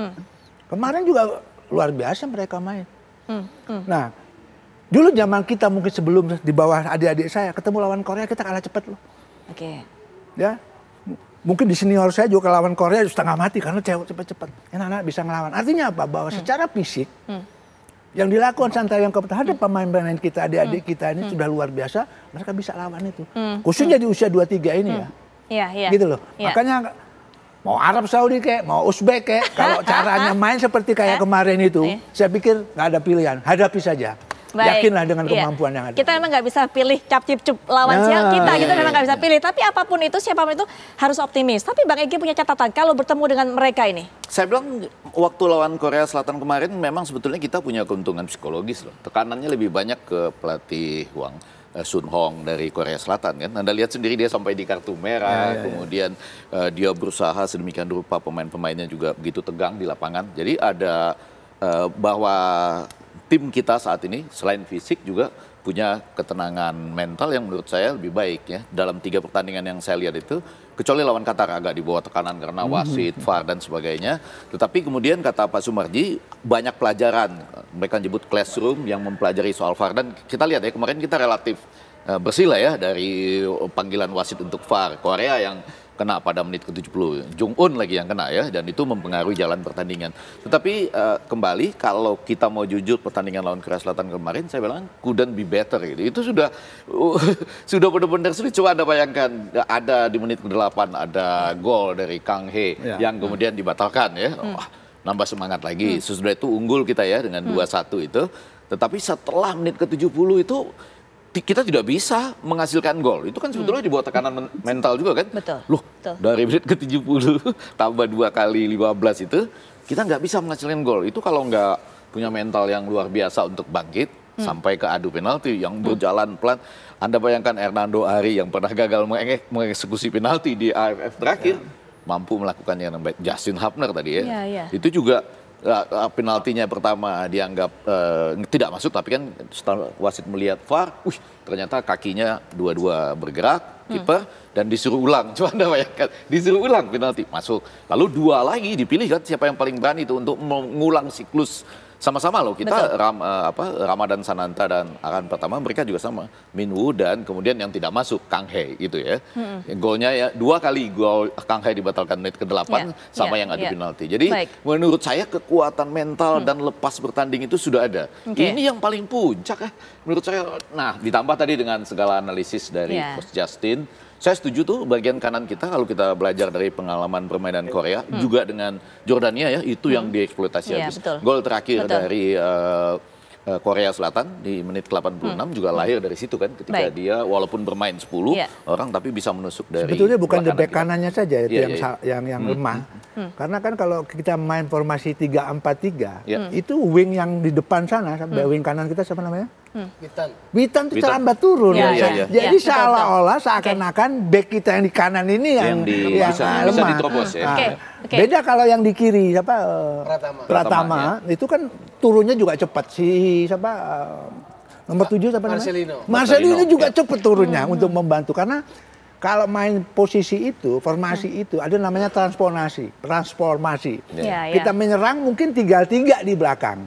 Kemarin juga luar biasa mereka main. Nah, dulu zaman kita mungkin sebelum di bawah adik-adik saya ketemu lawan Korea kita kalah cepat loh. Ya, mungkin di senior saya juga lawan Korea setengah mati karena cepat-cepat. Anak-anak bisa ngelawan. Artinya apa? Bahwa secara fisik yang dilakukan Sintayong terhadap pemain-pemain kita, adik-adik kita ini sudah luar biasa. Mereka bisa lawan itu. Khususnya di usia 23 ini ya. Gitu loh. Makanya mau Arab Saudi kayak, mau Uzbek kayak, kalau caranya main seperti kayak kemarin itu, saya pikir nggak ada pilihan, hadapi saja. Yakinlah dengan kemampuan yang ada. Kita memang nggak bisa pilih cap-cip-cup lawan kita memang nggak bisa pilih. Tapi apapun itu, siapapun itu harus optimis. Tapi Bang Egy punya catatan kalau bertemu dengan mereka ini. Saya bilang waktu lawan Korea Selatan kemarin memang sebetulnya kita punya keuntungan psikologis loh. Tekanannya lebih banyak ke pelatih Sun Hong dari Korea Selatan kan. Anda lihat sendiri dia sampai di kartu merah, kemudian dia berusaha sedemikian rupa, pemain-pemainnya juga begitu tegang di lapangan. Jadi ada bahwa tim kita saat ini selain fisik juga punya ketenangan mental yang menurut saya lebih baik ya. Dalam 3 pertandingan yang saya lihat itu, kecuali lawan Qatar agak di bawah tekanan karena wasit, VAR dan sebagainya. Tetapi kemudian kata Pak Sumarji banyak pelajaran. Mereka nyebut classroom yang mempelajari soal VAR dan kita lihat ya kemarin kita relatif bersih lah ya dari panggilan wasit untuk VAR. Korea yang kena pada menit ke-70, Jung Un lagi yang kena ya, dan itu mempengaruhi jalan pertandingan. Tetapi kembali kalau kita mau jujur pertandingan lawan Korea Selatan kemarin, saya bilang couldn't be better gitu. Itu sudah benar-benar sulit. Coba Anda bayangkan ada di menit ke-8 ada gol dari Kang Hee yang kemudian dibatalkan ya. Nambah semangat lagi. Sesudah itu unggul kita ya dengan 2-1 itu. Tetapi setelah menit ke-70 itu kita tidak bisa menghasilkan gol. Itu kan sebetulnya di bawah tekanan mental juga kan. Loh, dari menit ke-70 tambah 2 kali 15 itu, kita nggak bisa menghasilkan gol. Itu kalau nggak punya mental yang luar biasa untuk bangkit, sampai ke adu penalti yang berjalan pelan. Anda bayangkan Hernando Ari yang pernah gagal mengeksekusi penalti di AFF terakhir, mampu melakukannya dengan baik. Justin Hapner tadi ya. Itu juga penaltinya pertama dianggap tidak masuk, tapi kan setelah wasit melihat VAR, ternyata kakinya dua-dua bergerak, kiper, dan disuruh ulang. Coba Anda bayangkan, disuruh ulang penalti, masuk. Lalu 2 lagi dipilih kan, siapa yang paling berani itu untuk mengulang siklus. Sama-sama loh, kita Ramadan Sananta dan Aran pertama, mereka juga sama. Minwoo dan kemudian yang tidak masuk, Kang Hee gitu ya. Golnya ya 2 kali gol Kang Hee dibatalkan menit ke-8 sama yang adu penalti. Jadi menurut saya kekuatan mental dan lepas bertanding itu sudah ada. Ini yang paling puncak menurut saya. Nah, ditambah tadi dengan segala analisis dari Coach Justin. Saya setuju tuh bagian kanan kita kalau kita belajar dari pengalaman permainan Korea juga dengan Jordania ya, itu yang dieksploitasi habis. Gol terakhir dari Korea Selatan di menit ke-86 juga lahir dari situ kan, ketika dia walaupun bermain 10 orang tapi bisa menusuk dari. Sebetulnya bukan di back kanannya saja itu yang lemah. Karena kan kalau kita main formasi 3-4-3 itu wing yang di depan sana, wing kanan kita siapa namanya? Witan itu terlambat turun. Jadi seolah-olah seakan-akan back kita yang di kanan ini yang bisa diterobos ya. Beda kalau yang di kiri Pratama itu kan turunnya juga cepat nomor 7 Marcelino juga cepat turunnya untuk membantu, karena kalau main posisi itu, formasi itu ada namanya transformasi. Kita menyerang mungkin tinggal 3 di belakang.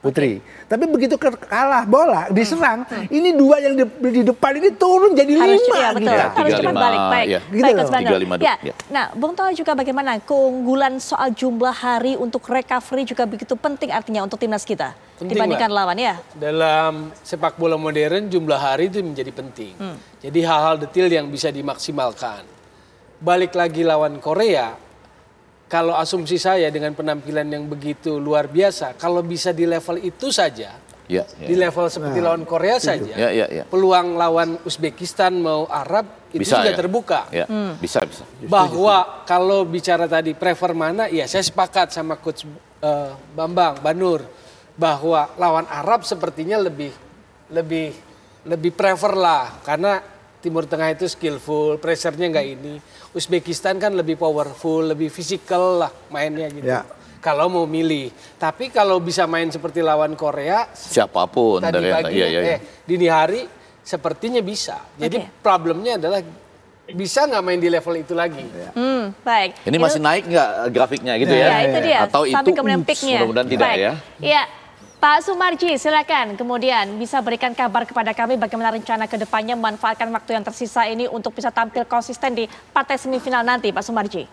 Putri. Tapi begitu kalah bola, diserang, ini 2 yang di depan ini turun jadi 5. Harus cepat balik. Baik, gitu Coach Bandar. Nah, Bung Toel juga bagaimana keunggulan soal jumlah hari untuk recovery juga begitu penting artinya untuk timnas kita dibandingkan lawan ya. Dalam sepak bola modern jumlah hari itu menjadi penting. Jadi hal-hal detail yang bisa dimaksimalkan. Balik lagi lawan Korea. Kalau asumsi saya dengan penampilan yang begitu luar biasa, kalau bisa di level itu saja, di level seperti lawan Korea saja, peluang lawan Uzbekistan mau Arab itu bisa, juga terbuka. Bisa. Bahwa kalau bicara tadi prefer mana, ya saya sepakat sama Coach Bambang, Banur, bahwa lawan Arab sepertinya lebih prefer lah, karena Timur Tengah itu skillful, pressure-nya nggak ini. Uzbekistan kan lebih powerful, lebih physical lah mainnya gitu. Kalau mau milih. Tapi kalau bisa main seperti lawan Korea, siapapun tadi pagi, dini hari sepertinya bisa. Jadi problemnya adalah bisa nggak main di level itu lagi. Baik. Ini masih naik nggak grafiknya gitu ya? Itu dia. Atau sampai itu mudah-mudahan tidak ya? Iya. Pak Sumarji, silakan kemudian bisa berikan kabar kepada kami bagaimana rencana ke depannya memanfaatkan waktu yang tersisa ini untuk bisa tampil konsisten di partai semifinal nanti, Pak Sumarji.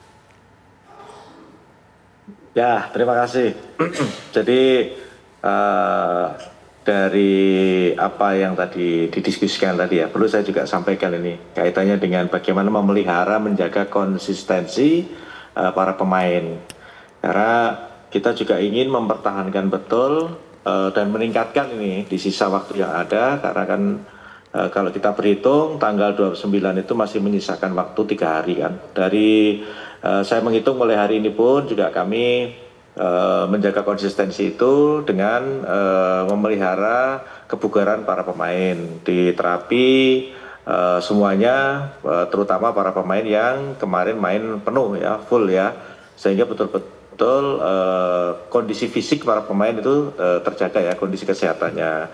Ya, terima kasih. Jadi dari apa yang tadi didiskusikan tadi ya, perlu saya juga sampaikan ini kaitannya dengan bagaimana memelihara, menjaga konsistensi para pemain. Karena kita juga ingin mempertahankan betul dan meningkatkan ini di sisa waktu yang ada, karena kan kalau kita berhitung tanggal 29 itu masih menyisakan waktu 3 hari kan. Dari saya menghitung mulai hari ini pun juga kami menjaga konsistensi itu dengan memelihara kebugaran para pemain di terapi semuanya, terutama para pemain yang kemarin main penuh ya, full ya, sehingga betul-betul kondisi fisik para pemain itu terjaga ya, kondisi kesehatannya.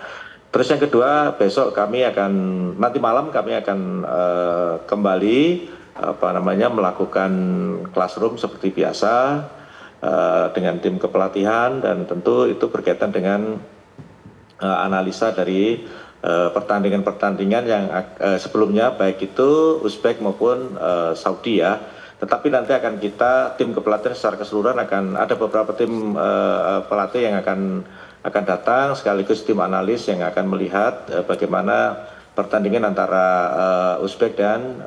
Terus yang kedua, besok kami akan, nanti malam kami akan kembali melakukan classroom seperti biasa dengan tim kepelatihan, dan tentu itu berkaitan dengan analisa dari pertandingan-pertandingan yang sebelumnya, baik itu Uzbek maupun Saudi ya. Tetapi nanti akan kita, tim kepelatihan secara keseluruhan akan ada beberapa tim pelatih yang akan datang, sekaligus tim analis yang akan melihat bagaimana pertandingan antara Uzbek dan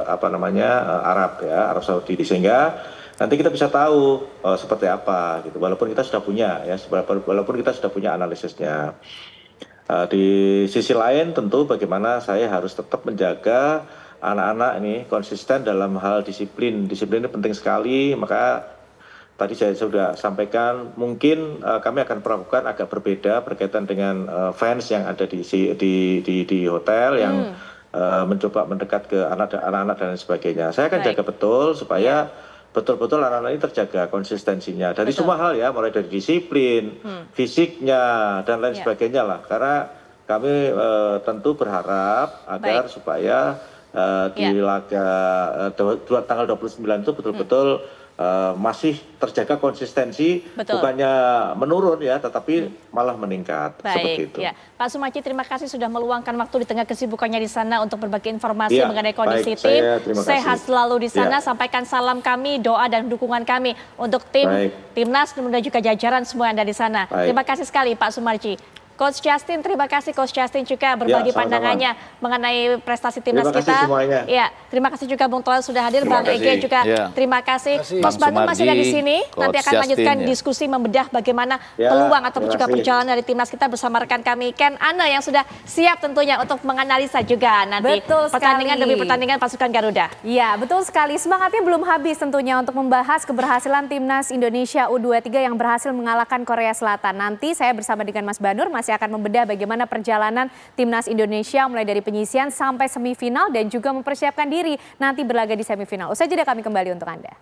Arab ya, Arab Saudi, sehingga nanti kita bisa tahu seperti apa gitu. Walaupun kita sudah punya ya, walaupun kita sudah punya analisisnya. Di sisi lain tentu bagaimana saya harus tetap menjaga anak-anak ini konsisten dalam hal disiplin. Disiplin ini penting sekali, maka tadi saya sudah sampaikan mungkin kami akan perlakukan agak berbeda berkaitan dengan fans yang ada di hotel yang mencoba mendekat ke anak-anak dan sebagainya. Saya akan jaga betul supaya betul-betul anak-anak ini terjaga konsistensinya dari semua hal ya, mulai dari disiplin, fisiknya dan lain sebagainya lah. Karena kami tentu berharap agar supaya di laga tanggal 29 itu betul-betul masih terjaga konsistensi, bukannya menurun ya, tetapi malah meningkat. Seperti itu. Ya. Pak Sumarji, terima kasih sudah meluangkan waktu di tengah kesibukannya di sana untuk berbagi informasi mengenai kondisi tim. Sehat selalu di sana. Sampaikan salam kami, doa dan dukungan kami untuk tim timnas dan juga jajaran semua yang ada di sana. Terima kasih sekali Pak Sumarji. Coach Justin, terima kasih Coach Justin juga berbagi pandangannya mengenai prestasi timnas kita. Ya, terima kasih juga Bung Toel sudah hadir, Bang Ege juga. Terima kasih. Coach Bantu masih ada di sini. Nanti akan lanjutkan diskusi membedah bagaimana peluang atau juga perjalanan dari timnas kita bersama rekan kami Ken Ane yang sudah siap tentunya untuk menganalisa juga nanti pertandingan demi pertandingan pasukan Garuda. Iya, betul sekali. Semangatnya belum habis tentunya untuk membahas keberhasilan timnas Indonesia U23 yang berhasil mengalahkan Korea Selatan. Nanti saya bersama dengan Mas Banur masih akan membedah bagaimana perjalanan timnas Indonesia mulai dari penyisian sampai semifinal dan juga mempersiapkan diri nanti berlaga di semifinal. Usai jeda kami kembali untuk Anda.